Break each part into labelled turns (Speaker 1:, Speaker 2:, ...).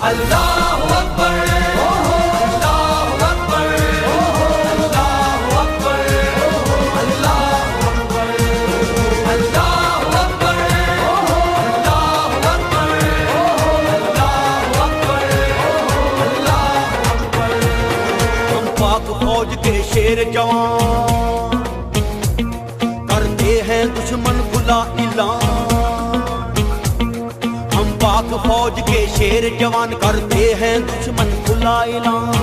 Speaker 1: Allahu Akbar, Allahu Akbar, Allahu Akbar, Allahu Akbar, Allahu Akbar, Allahu Akbar, Allahu Akbar, Allahu Akbar। हम पाक फौज के शेर जवान करते हैं दुश्मन खुला ऐलान। पाक फौज के शेर जवान करते हैं दुश्मन खुला ऐलान।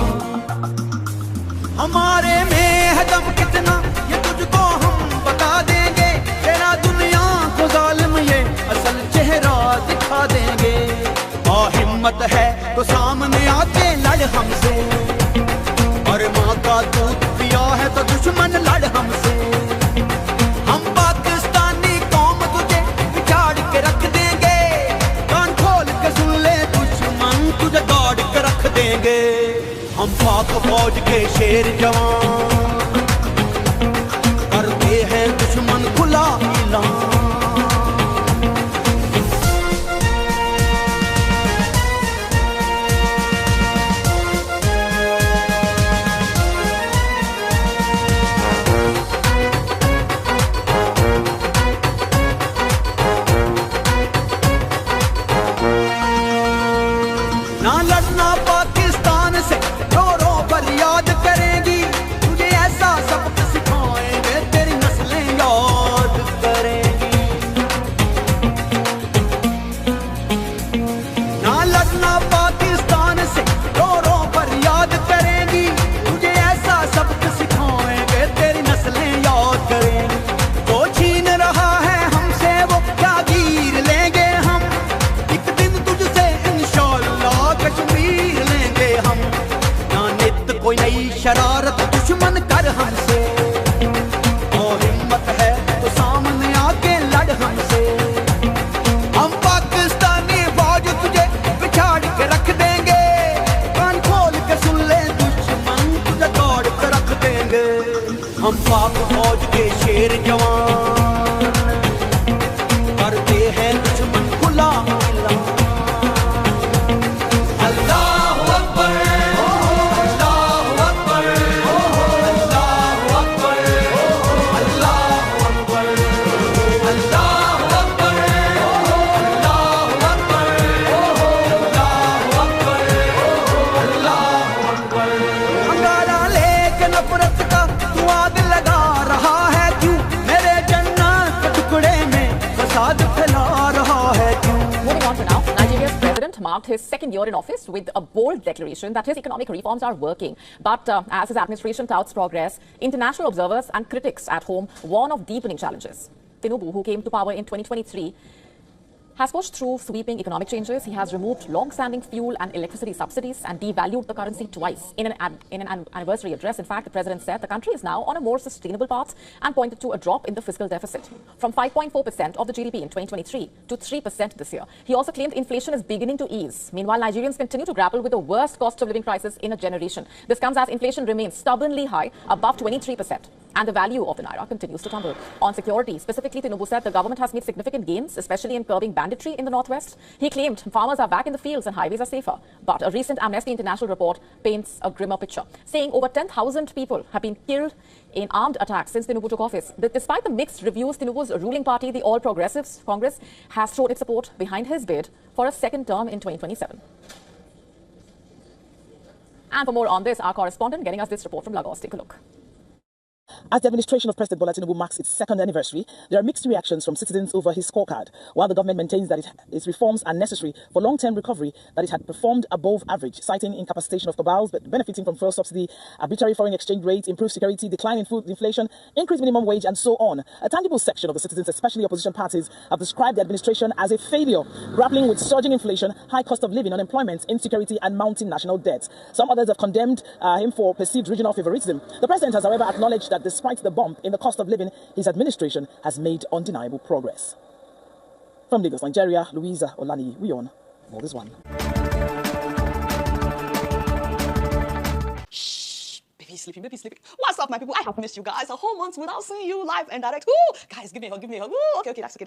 Speaker 1: हमारे में है दम कितना ये तुझको हम बता देंगे। तेरा दुनिया को जालिम ये असल चेहरा दिखा देंगे। और हिम्मत है तो सामने आके लड़ हमसे। और माँ का दूध पिया है तो दुश्मन लड़ हमसे। हम पाकिस्तानी कौम तुझे बिगाड़ के रख देंगे। सुन ले दुश्मन तुझे दौड़ के रख देंगे। हम पाक फौज के शेर जवान करते हैं दुश्मन खुला ऐलान। ना लड़ना पाकिस्तान से रो रो फरियाद करेंगी। तुझे ऐसा सबक सिखाएंगे तेरी नस्लें याद करेंगी। ना लड़ना पाकिस्तान से रो रो फरियाद करेंगी। तुझे ऐसा सबक सिखाएंगे तेरी नस्लें याद करेंगी। तो छीन रहा है हमसे वो क्या गिर लेंगे हम। एक दिन तुझसे इंशाअल्लाह कश्मीर लेंगे हम। ना नित कोई नई शरारत दुश्मन कर हमसे। और हिम्मत है तो सामने आके लड़ हमसे। हम पाकिस्तानी फौज तुझे बिछाड़ के रख देंगे। कान खोल के सुन ले दुश्मन तुझे दौड़ के रख देंगे। हम पाक फौज के शेर जवान करते हैं दुश्मन खुला ऐलान। Allahu Akbar, Allahu Akbar, Allahu Akbar, Allahu Akbar, Allahu Akbar, Allahu Akbar, Allahu Akbar, Allahu Akbar। अंगारा लेके नफरत का तू आग लगा रहा है क्यों। मेरे जन्नत के टुकड़े में फसाद फैला रहा है क्यों।
Speaker 2: Moving on to now, Nigeria's president marked his second year in office with a bold declaration that his economic reforms are working. But as his administration touts progress, international observers and critics at home warn of deepening challenges. Tinubu, who came to power in 2023, has pushed through sweeping economic changes. He has removed long-standing fuel and electricity subsidies and devalued the currency twice. In an anniversary address, in fact, the president said the country is now on a more sustainable path and pointed to a drop in the fiscal deficit from 5.4% of the GDP in 2023 to 3% this year. He also claimed inflation is beginning to ease. Meanwhile, Nigerians continue to grapple with the worst cost of living crisis in a generation. This comes as inflation remains stubbornly high, above 23%. And the value of the naira continues to tumble. On security, specifically, Tinubu said the government has made significant gains, especially in curbing banditry in the northwest. He claimed farmers are back in the fields and highways are safer. But a recent Amnesty International report paints a grimmer picture, saying over 10,000 people have been killed in armed attacks since Tinubu took office. Despite the mixed reviews, Tinubu's ruling party, the All Progressives Congress, has showed its support behind his bid for a second term in 2027. And for more on this, our correspondent getting us this report from Lagos. Take a look.
Speaker 3: As the administration of President Bola Tinubu marks its second anniversary, there are mixed reactions from citizens over his scorecard. While the government maintains that its reforms are necessary for long-term recovery, that it had performed above average, citing incapacitation of cabals but benefiting from fuel subsidy, arbitrary foreign exchange rates, improved security, decline in food inflation, increased minimum wage, and so on. A tangible section of the citizens, especially opposition parties, have described the administration as a failure, grappling with surging inflation, high cost of living, unemployment, insecurity, and mounting national debt. Some others have condemned him for perceived regional favoritism. The president has, however, acknowledged that despite the bump in the cost of living, his administration has made undeniable progress. From Lagos, Nigeria, Louisa Olani, we on more this one.
Speaker 4: Shh, Baby sleeping, baby sleeping. What's up, my people? I have missed you guys. A whole month without seeing you live and direct. Ooh, guys, give me a hug, give me a hug. Ooh, okay, that's okay.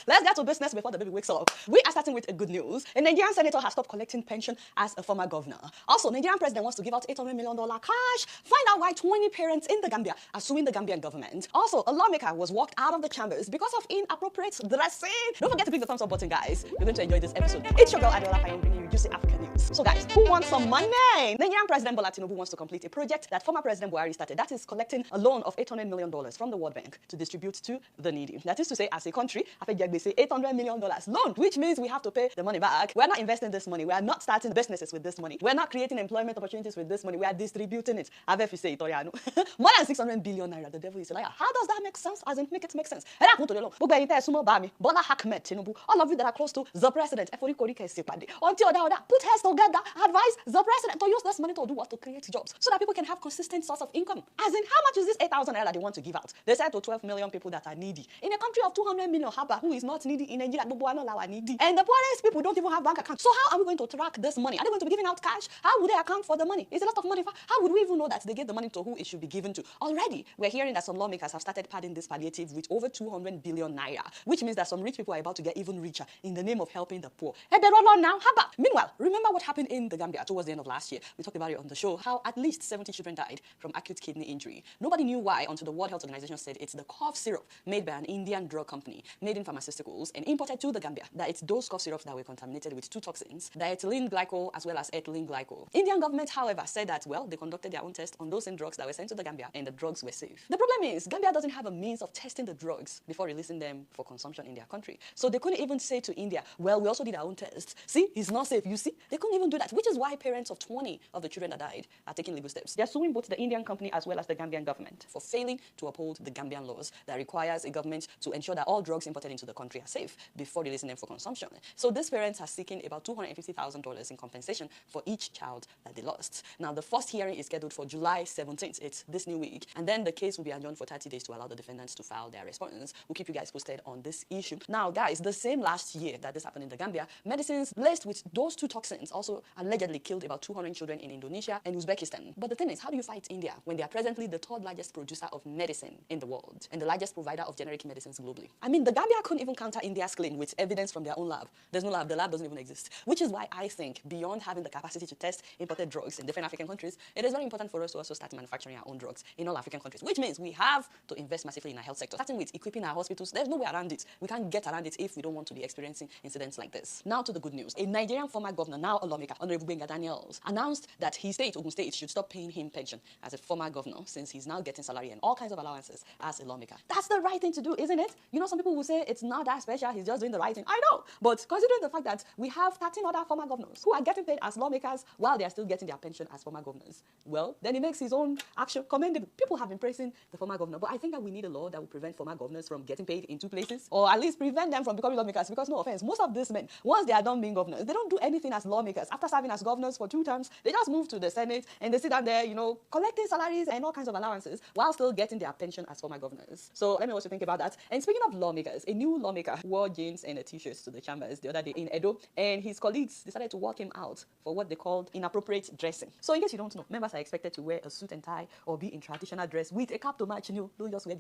Speaker 4: Let's get to business before the baby wakes up. We are starting with a good news. A Nigerian senator has stopped collecting pension as a former governor. Also, Nigerian president wants to give out $800 million cash. Find out why 20 parents in the Gambia are suing the Gambian government. Also, a lawmaker was walked out of the chambers because of inappropriate dressing. Don't forget to click the thumbs up button, guys. You're going to enjoy this episode. It's your girl, Adela Fayon, bringing you juicy African news. So, guys, who wants some money? Nigerian President Bola Tinubu wants to complete a project that former President Buhari started. That is collecting a loan of $800 million from the World Bank to distribute to the needy. That is to say, as a country, they say $800 million loan, which means we have to pay the money back. We're not investing this money. We are not starting businesses with this money. We're not creating employment opportunities with this money. We are distributing it. More than 600 billion naira. The devil is a liar. How does that make sense? As in, make it make sense. Bola Ahmed Tinubu, all of you that are close to the president, put heads together, advise the president to use this money to do what? To create jobs, so that people can have consistent source of income. As in, how much is this 8,000 naira they want to give out? They said to 12 million people that are needy. In a country of 200 million, who is not needy in Nigeria, needy. And the poorest people don't even have bank accounts. So how are we going to track this money? Are they going to be giving out cash? How would they account for the money? It's a lot of money. How would we even know that they give the money to who it should be given to? Already, we're hearing that some lawmakers have started padding this palliative with over 200 billion naira, which means that some rich people are about to get even richer in the name of helping the poor. Hey, they're all on now. Meanwhile, remember what happened in the Gambia towards the end of last year? We talked about it on the show, how at least 70 children died from acute kidney injury. Nobody knew why until the World Health Organization said it's the cough syrup made by an Indian drug company, made in pharmaceuticals and imported to the Gambia, that it's those cough syrups that were contaminated with two toxins, diethylene glycol as well as ethylene glycol. Indian government, however, said that, well, they conducted their own test on those same drugs that were sent to the Gambia and the drugs were safe. The problem is, Gambia doesn't have a means of testing the drugs before releasing them for consumption in their country. So they couldn't even say to India, well, we also did our own tests. See, it's not safe. You see, they couldn't even do that, which is why parents of 20 of the children that died are taking legal steps. They're suing both the Indian company as well as the Gambian government for failing to uphold the Gambian laws that requires a government to ensure that all drugs imported into the country are safe before releasing them for consumption. So these parents are seeking about $250,000 in compensation for each child that they lost. Now, the first hearing is scheduled for July 17th. It's this new week. And then the case will be adjourned for 30 days to allow the defendants to file their response. We'll keep you guys posted on this issue. Now, guys, the same last year that this happened in the Gambia, medicines laced with those two toxins also allegedly killed about 200 children in Indonesia and Uzbekistan. But the thing is, how do you fight India when they are presently the third largest producer of medicine in the world and the largest provider of generic medicines globally? I mean, the Gambia couldn't even counter India's claim with evidence from their own lab. There's no lab. The lab doesn't even exist. Which is why I think beyond having the capacity to test imported drugs in different African countries, it is very important for us to also start manufacturing our own drugs in all African countries, which means we have to invest massively in our health sector, starting with equipping our hospitals. There's no way around it. We can't get around it if we don't want to be experiencing incidents like this. Now to the good news. A Nigerian former governor, now a lawmaker, Honorable Benga Daniels, announced that his state, Ogun State, should stop paying him pension as a former governor since he's now getting salary and all kinds of allowances as a lawmaker. That's the right thing to do, isn't it? You know, some people will say it's not that special, he's just doing the right thing. I know, but considering the fact that we have 13 other former governors who are getting paid as lawmakers while they are still getting their pension as former governors, well, then it makes his own action commendable. People have been praising the former governor, but I think that we need a law that will prevent former governors from getting paid in two places, or at least prevent them from becoming lawmakers, because no offense, most of these men, once they are done being governors, they don't do anything as lawmakers. After serving as governors for 2 terms, they just move to the Senate and they sit down there, you know, collecting salaries and all kinds of allowances while still getting their pension as former governors. So let me also think about that. And speaking of lawmakers, a new lawmaker wore jeans and a t-shirt to the chambers the other day in Edo, and his colleagues decided to walk him out for what they called inappropriate dressing. So in case you don't know, members are expected to wear a suit and tie or be in traditional dress with a cap to match. You know, don't just wear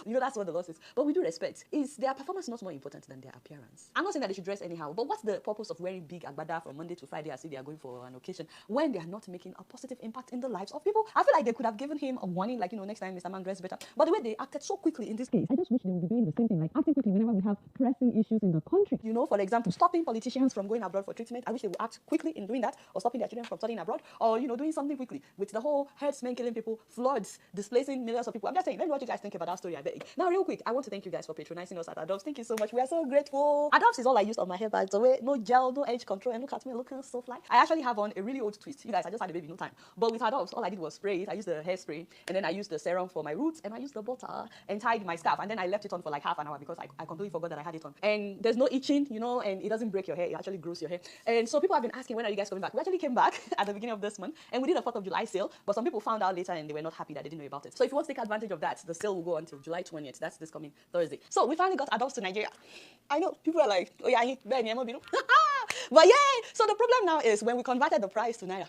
Speaker 4: you know, that's what the law says. But we do respect. Is their performance not more important than their appearance? I'm not saying that they should dress anyhow, but what's the purpose of wearing big agbada from Monday to Friday as if they are going for an occasion when they are not making a positive impact in the lives of people? I feel like they could have given him a warning, like, you know, next time Mr. Man dress better. But the way they acted so quickly in this case, I just wish they would be doing the same thing, like acting quickly whenever we have pressing issues in the country. You know, for example, stopping politicians from going abroad for treatment. I wish they would act quickly in doing that, or stopping their children from studying abroad, or, you know, doing something quickly with the whole herdsmen killing people, floods, displacing millions of people. I'm just saying, let me know what you guys think about that story, I beg. Now, real quick, I want to thank you guys for patronizing us at Adobs. Thank you so much. We are so grateful. Adobs is all I use on my hair, by the way. No gel, no edge control, and look at me looking so fly. I actually have on a really old twist. You guys, I just had a baby, no time. But with Adobs, all I did was spray it. I used the hairspray, and then I used the serum for my roots, and I used the butter, and tied my scarf, and then I left it on for like half an hour because I completely forgot that I had it on. And there's no itching, you know, and it doesn't break your hair. It actually grows your hair. And so people have been asking, when are you guys coming back? We actually came back at the beginning of this month, and we did a 4th of July sale, but some people found out later and they were not happy that they didn't know about it. So if you want to take advantage of that, the sale will go until July 20th. That's this coming Thursday. So we finally got Adobs to Nigeria. I know, people are like, oh yeah, but yeah, so the problem now is when we converted the price to Naira,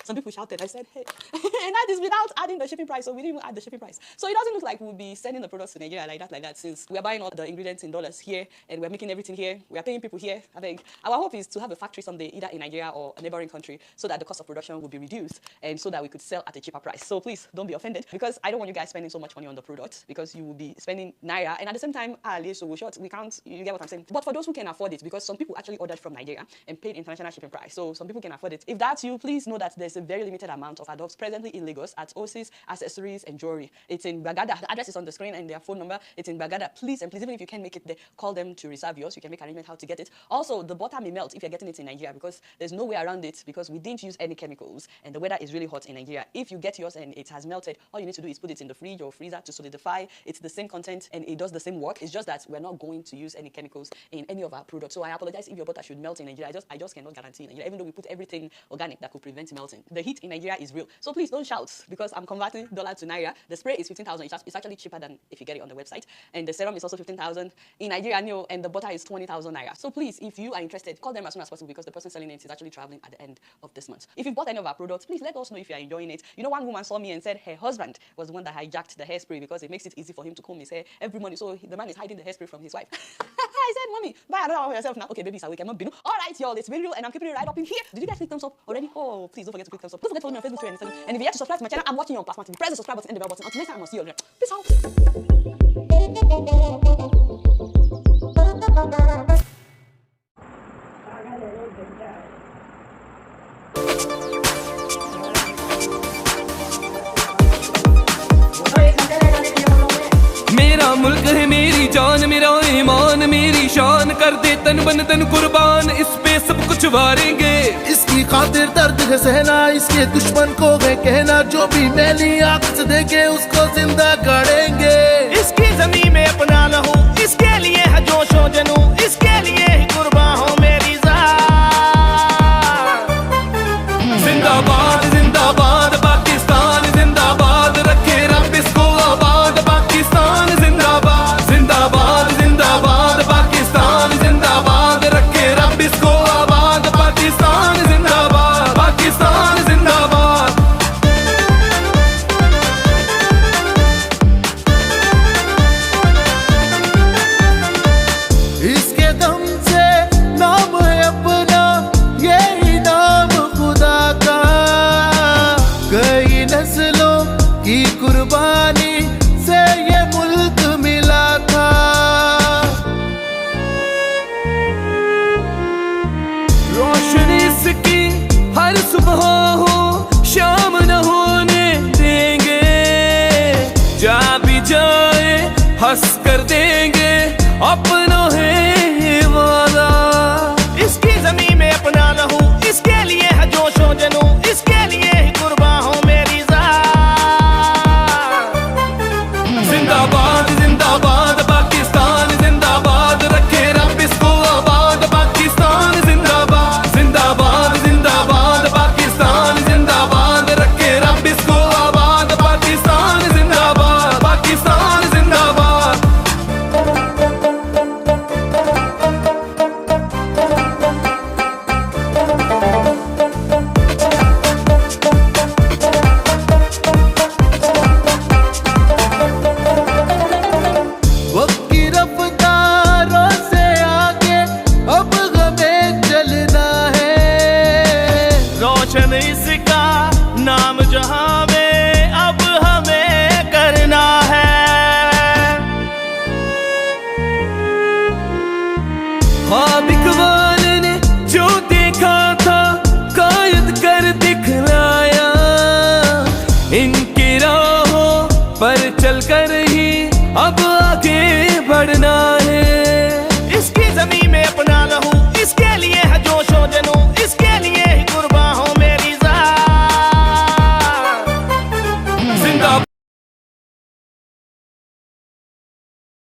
Speaker 4: Some people shouted. I said, hey. And that is without adding the shipping price. So we didn't even add the shipping price. So it doesn't look like we'll be sending the products to Nigeria like that, since we are buying all the ingredients in dollars here and we're making everything here. We are paying people here. I think our hope is to have a factory someday, either in Nigeria or a neighboring country, so that the cost of production will be reduced and so that we could sell at a cheaper price. So please don't be offended, because I don't want you guys spending so much money on the product, because you will be spending naira, and at the same time, so we're short. We can't. You get what I'm saying? But for those who can afford it, because some people actually ordered from Nigeria and paid international shipping price, so some people can afford it. If that's you, please know that there's a very limited amount of adults presently in Lagos at Osis, Accessories, and Jewelry. It's in Bagada. The address is on the screen and their phone number. It's in Bagada. Please, and please, even if you can't make it there, call them to reserve yours. You can make arrangement how to get it. Also, the butter may melt if you're getting it in Nigeria, because there's no way around it, because we didn't use any chemicals and the weather is really hot in Nigeria. If you get yours and it has melted, all you need to do is put it in the fridge or freezer to solidify. It's the same content and it does the same work. It's just that we're not going to use any chemicals in any of our products. So I apologize if your butter should melt in Nigeria. I just cannot guarantee in Nigeria, even though we put everything organic that could prevent melting. The heat in Nigeria is real. So please don't shout, because I'm converting dollar to naira. The spray is 15,000. It's actually cheaper than if you get it on the website. And the serum is also 15,000 in Nigeria, and the butter is 20,000 naira. So please, if you are interested, call them as soon as possible, because the person selling it is actually traveling at the end of this month. If you bought any of our products, please let us know if you are enjoying it. You know, one woman saw me and said her husband was the one that hijacked the hairspray because it makes it easy for him to comb his hair every morning. So the man is hiding the hairspray from his wife. I said, mommy, buy another one for yourself now. Okay, baby, so we cannot be. All right, y'all, it's been real, and I'm keeping it right up in here. Did you guys click thumbs up already? Oh, please don't forget to click thumbs up. Don't forget to follow me on Facebook, Twitter, and Instagram. And if you're yet to subscribe to my channel, I'm watching you on Plasma TV. Press the subscribe button and the bell button. Until next time, I'll see you again. Peace
Speaker 5: मेरा मुल्क है मेरी जान, मेरा ईमान मेरी शान, कर दे तन बन तन कुर्बान, इस पे सब कुछ वारेंगे।
Speaker 6: इसकी खातिर दर्द है सहना, इसके दुश्मन को है कहना, जो भी मैली आंख से देखे उसको जिंदा गड़ेंगे।
Speaker 7: इसकी जमीन में अपना लहू, इसके लिए है जोश हो जनू, इसके लिए ही कुर्बान हो मेरी जान।
Speaker 5: जिंदाबाद जिंदाबाद पाकिस्तान जिंदाबाद, रखे रब इसको आबाद। पाकिस्तान जिंदाबाद जिंदाबाद जिंदाबाद, पाकिस्तान जिंदाबाद, रखे रब इसको आबाद। पाकिस्तान जिंदाबाद पाकिस्तान जिंदाबाद।
Speaker 6: इसके दम से नाम है अपना, यही नाम खुदा का। कई नस्लों की कुर्बानी से ये मुल्क मिला था।
Speaker 5: रोशनी इसकी हर सुबह हो, शाम न होने देंगे। जा भी जाए हंस कर देंगे, अपना है वादा।
Speaker 7: इसकी जमीन में अपना लहू, इसके लिए है जोश हो जनू, इसके लिए ही कुर्बान हो मेरी जान।
Speaker 5: जिंदाबाद जिंदाबाद पाकिस्तान जिंदाबाद, रखे रब इसको आबाद। पाकिस्तान जिंदाबाद जिंदाबाद जिंदाबाद, पाकिस्तान जिंदाबाद, रखे रब इसको आबाद। पाकिस्तान जिंदाबाद पाकिस्तान जिंदाबाद।
Speaker 6: वक्त की रफ्तारों से आगे अब हमें चलना है।
Speaker 7: रोशन इसका नाम जहां में अब हमें करना है।
Speaker 5: ख्वाब इकबाल ने जो देखा था, कायद कर दिखलाया। इनकी राहों पर चलकर ही अब आगे बढ़ना